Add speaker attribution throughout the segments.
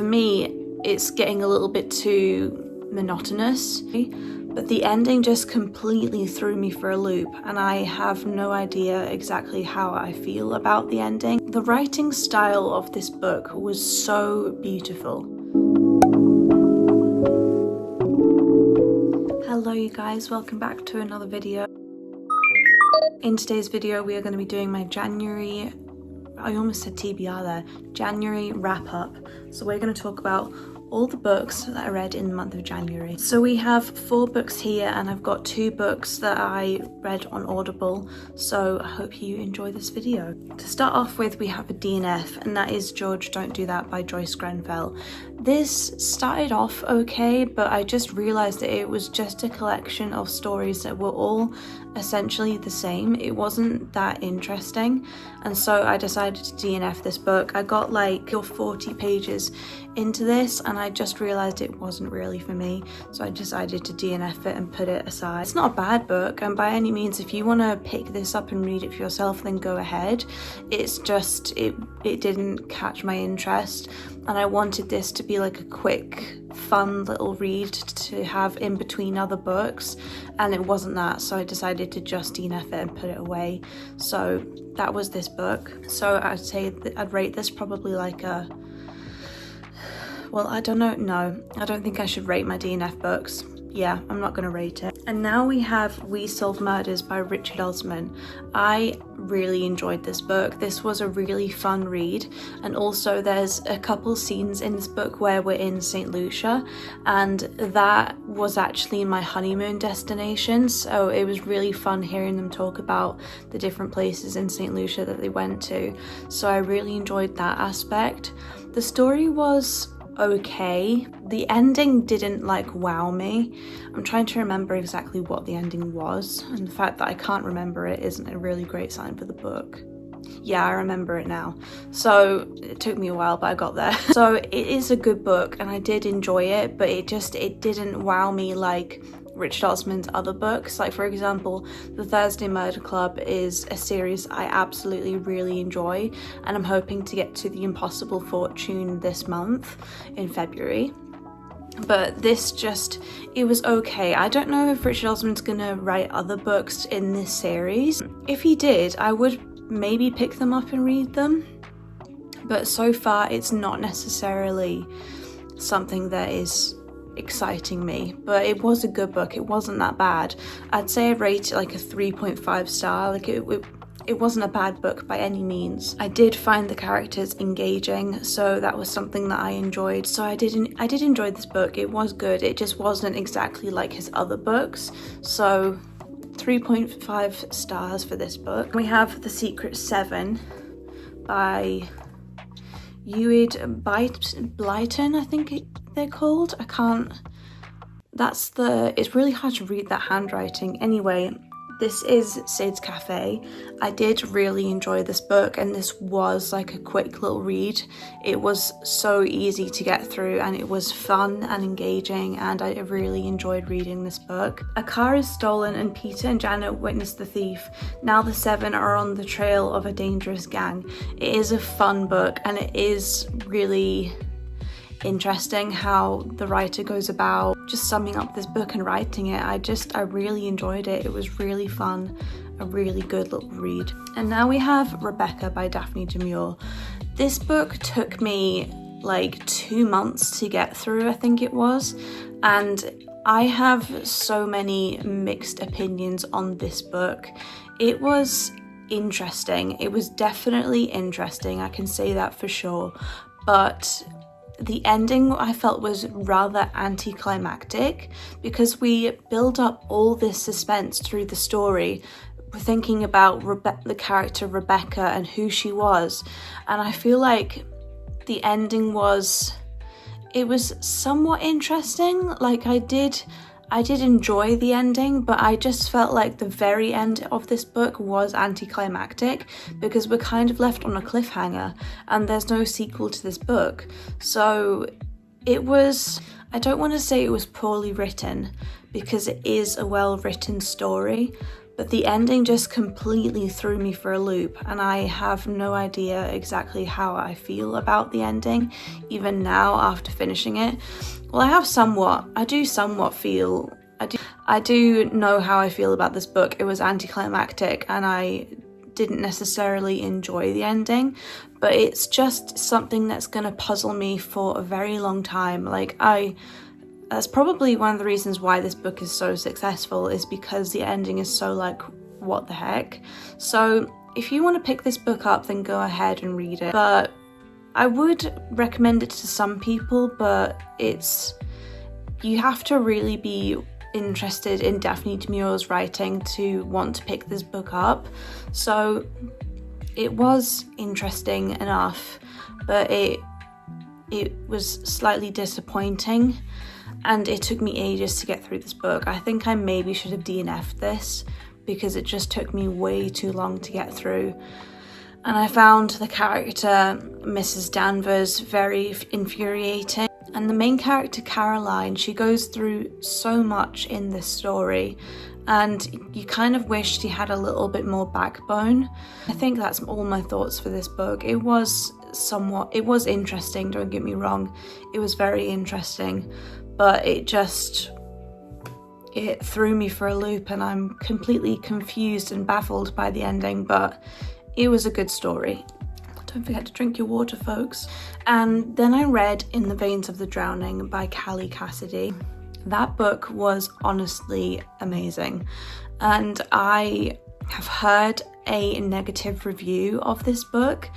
Speaker 1: For me, it's getting a little bit too monotonous, but the ending just completely threw me for a loop, and I have no idea exactly how I feel about the ending. The writing style of this book was so beautiful. Hello you guys, welcome back to another video. In today's video we are going to be doing my January, I almost said TBR there, January wrap up. So we're going to talk about all the books that I read in the month of January. So we have 4 books here, and I've got 2 books that I read on Audible, so I hope you enjoy this video. To start off with, we have a DNF, and that is George, Don't Do That by Joyce Grenfell. This started off okay, but I just realised that it was just a collection of stories that were all essentially the same. It wasn't that interesting, and so I decided to DNF this book. I got like 40 pages into this and I just realised it wasn't really for me, so I decided to DNF it and put it aside. It's not a bad book, and by any means, if you want to pick this up and read it for yourself, then go ahead. It's just it didn't catch my interest, and I wanted this to be like a quick fun little read to have in between other books, and it wasn't that, so I decided to just DNF it and put it away. So that was this book. So I'd say that I'd rate this probably like a, well, I don't know, no, I don't think I should rate my DNF books. Yeah, I'm not going to rate it. And now we have We Solve Murders by Richard Osman. I really enjoyed this book. This was a really fun read, and also there's a couple scenes in this book where we're in St. Lucia, and that was actually my honeymoon destination, so it was really fun hearing them talk about the different places in St. Lucia that they went to. So I really enjoyed that aspect. The story was okay. The ending didn't like wow me. I'm trying to remember exactly what the ending was, and the fact that I can't remember it isn't a really great sign for the book. Yeah, I remember it now. So it took me a while, but I got there. So it is a good book and I did enjoy it, but it didn't wow me like Richard Osman's other books. Like, for example, The Thursday Murder Club is a series I absolutely really enjoy, and I'm hoping to get to The Impossible Fortune this month in February. But this just, it was okay. I don't know if Richard Osman's gonna write other books in this series. If he did, I would maybe pick them up and read them, but so far it's not necessarily something that is exciting me. But it was a good book. It wasn't that bad. I'd say I'd rate it like a 3.5 star. Like it wasn't a bad book by any means. I did find the characters engaging, so that was something that I enjoyed. So I did enjoy this book. It was good. It just wasn't exactly like his other books. So 3.5 stars for this book. We have The Secret 7 by Enid Blyton, I think they're called. It's really hard to read that handwriting. Anyway, this is Sid's Cafe. I did really enjoy this book, and this was like a quick little read. It was so easy to get through, and it was fun and engaging, and I really enjoyed reading this book. A car is stolen and Peter and Janet witness the thief. Now the 7 are on the trail of a dangerous gang. It is a fun book, and it is really interesting how the writer goes about just summing up this book and writing it. I really enjoyed it. It was really fun, a really good little read. And now we have Rebecca by Daphne du Maurier. This book took me like 2 months to get through, I think it was, and I have so many mixed opinions on this book. It was interesting. It was definitely interesting, I can say that for sure, but the ending I felt was rather anticlimactic, because we build up all this suspense through the story. We're thinking about the character Rebecca and who she was, and I feel like the ending was somewhat interesting. Like I did enjoy the ending, but I just felt like the very end of this book was anticlimactic, because we're kind of left on a cliffhanger and there's no sequel to this book. So it was, I don't want to say it was poorly written, because it is a well-written story, but the ending just completely threw me for a loop, and I have no idea exactly how I feel about the ending, even now after finishing it. Well, I do know how I feel about this book. It was anticlimactic, and I didn't necessarily enjoy the ending, but it's just something that's gonna puzzle me for a very long time. That's probably one of the reasons why this book is so successful, is because the ending is so like, what the heck? So if you want to pick this book up, then go ahead and read it. But I would recommend it to some people, but you have to really be interested in Daphne du Maurier's writing to want to pick this book up. So it was interesting enough, but it was slightly disappointing. And it took me ages to get through this book. I think I maybe should have DNF'd this because it just took me way too long to get through. And I found the character, Mrs. Danvers, very infuriating. And the main character, Caroline, she goes through so much in this story, and you kind of wish she had a little bit more backbone. I think that's all my thoughts for this book. It was interesting, don't get me wrong. It was very interesting. But it threw me for a loop, and I'm completely confused and baffled by the ending, but it was a good story. Don't forget to drink your water, folks. And then I read In the Veins of the Drowning by Callie Cassidy. That book was honestly amazing, and I have heard a negative review of this book,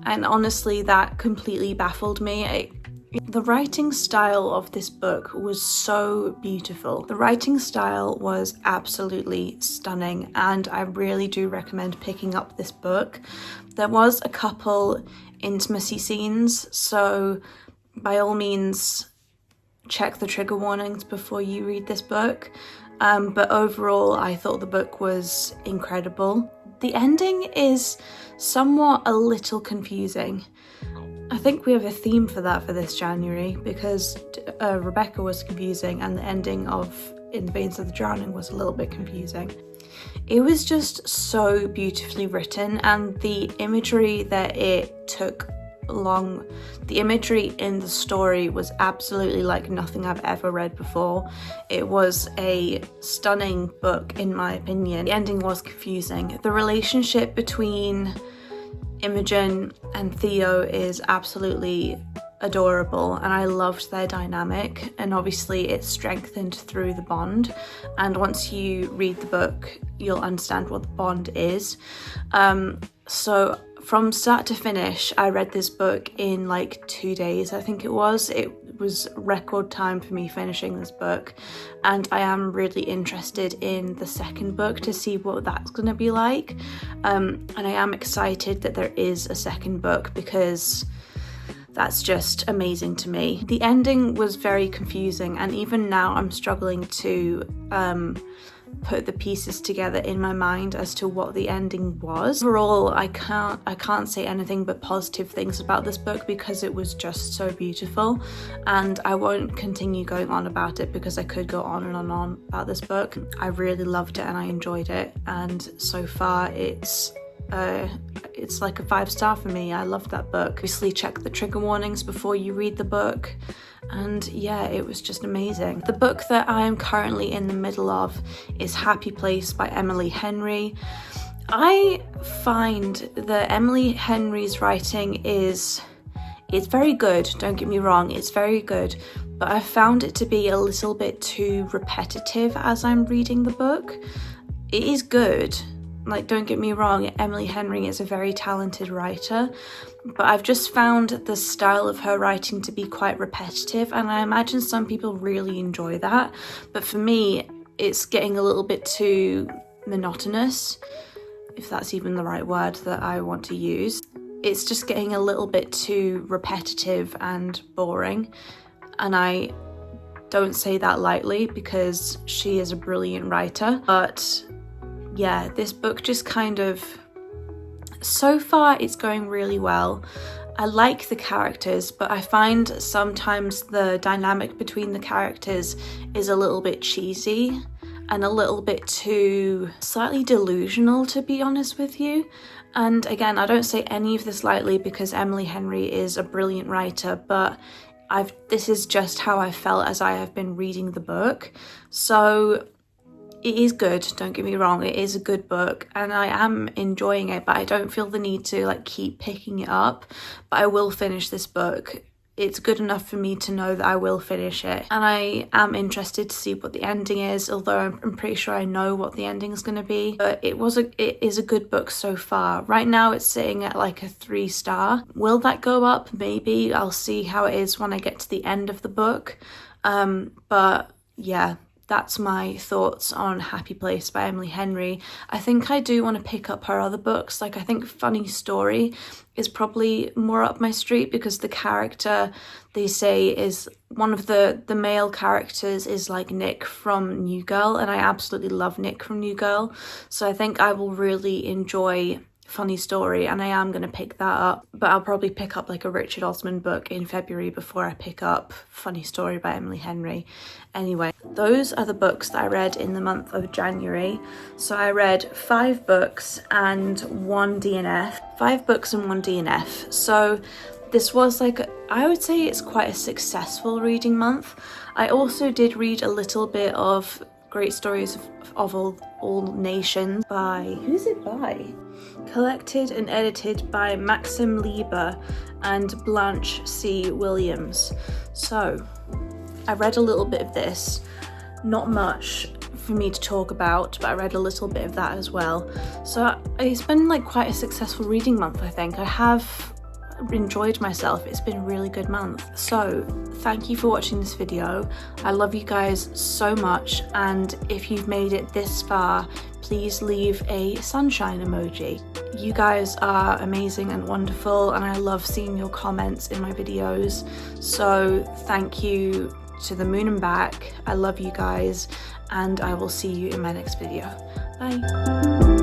Speaker 1: and honestly that completely baffled me. The writing style of this book was so beautiful. The writing style was absolutely stunning, and I really do recommend picking up this book. There was a couple intimacy scenes, so by all means check the trigger warnings before you read this book. But overall, I thought the book was incredible. The ending is somewhat a little confusing. I think we have a theme for that for this January, because Rebecca was confusing and the ending of In the Veins of the Drowning was a little bit confusing. It was just so beautifully written, and the imagery that it took along, the imagery in the story was absolutely like nothing I've ever read before. It was a stunning book in my opinion. The ending was confusing. The relationship between Imogen and Theo is absolutely adorable, and I loved their dynamic, and obviously it's strengthened through the bond, and once you read the book you'll understand what the bond is. So from start to finish I read this book in like 2 days, I think it was record time for me finishing this book, and I am really interested in the second book to see what that's going to be like, and I am excited that there is a second book because that's just amazing to me. The ending was very confusing, and even now I'm struggling to put the pieces together in my mind as to what the ending was. Overall, I can't say anything but positive things about this book because it was just so beautiful, and I won't continue going on about it because I could go on and on about this book. I really loved it and I enjoyed it, and so far it's like a 5-star for me. I loved that book. Obviously check the trigger warnings before you read the book, and yeah, it was just amazing. The book that I am currently in the middle of is Happy Place by Emily Henry. I find that Emily Henry's writing it's very good, don't get me wrong, it's very good, but I found it to be a little bit too repetitive as I'm reading the book. It is good, like, don't get me wrong, Emily Henry is a very talented writer, but I've just found the style of her writing to be quite repetitive, and I imagine some people really enjoy that, but for me it's getting a little bit too monotonous, if that's even the right word that I want to use. It's just getting a little bit too repetitive and boring, and I don't say that lightly because she is a brilliant writer, but yeah, this book just kind of, so far it's going really well. I like the characters, but I find sometimes the dynamic between the characters is a little bit cheesy, and a little bit too slightly delusional, to be honest with you. And again, I don't say any of this lightly because Emily Henry is a brilliant writer, but this is just how I felt as I have been reading the book. So it is good, don't get me wrong, it is a good book and I am enjoying it, but I don't feel the need to like keep picking it up. But I will finish this book. It's good enough for me to know that I will finish it, and I am interested to see what the ending is, although I'm pretty sure I know what the ending is going to be. But it is a good book so far. Right now it's sitting at like a 3-star. Will that go up? Maybe. I'll see how it is when I get to the end of the book. But yeah, that's my thoughts on Happy Place by Emily Henry. I think I do want to pick up her other books. Like, I think Funny Story is probably more up my street because the character, they say, is one of the male characters is like Nick from New Girl, and I absolutely love Nick from New Girl. So I think I will really enjoy Funny Story, and I am going to pick that up, but I'll probably pick up like a Richard Osman book in February before I pick up Funny Story by Emily Henry. Anyway, those are the books that I read in the month of January. So I read 5 books and 1 DNF. 5 books and 1 DNF. So this was like, I would say it's quite a successful reading month. I also did read a little bit of Great Stories of All Nations by, who's it by? Collected and edited by Maxim Lieber and Blanche C. Williams. So I read a little bit of this, not much for me to talk about, but I read a little bit of that as well. So it's been like quite a successful reading month, I think. I have enjoyed myself. It's been a really good month. So thank you for watching this video. I love you guys so much, and if you've made it this far, please leave a sunshine emoji. You guys are amazing and wonderful, and I love seeing your comments in my videos. So thank you to the moon and back. I love you guys, and I will see you in my next video. Bye.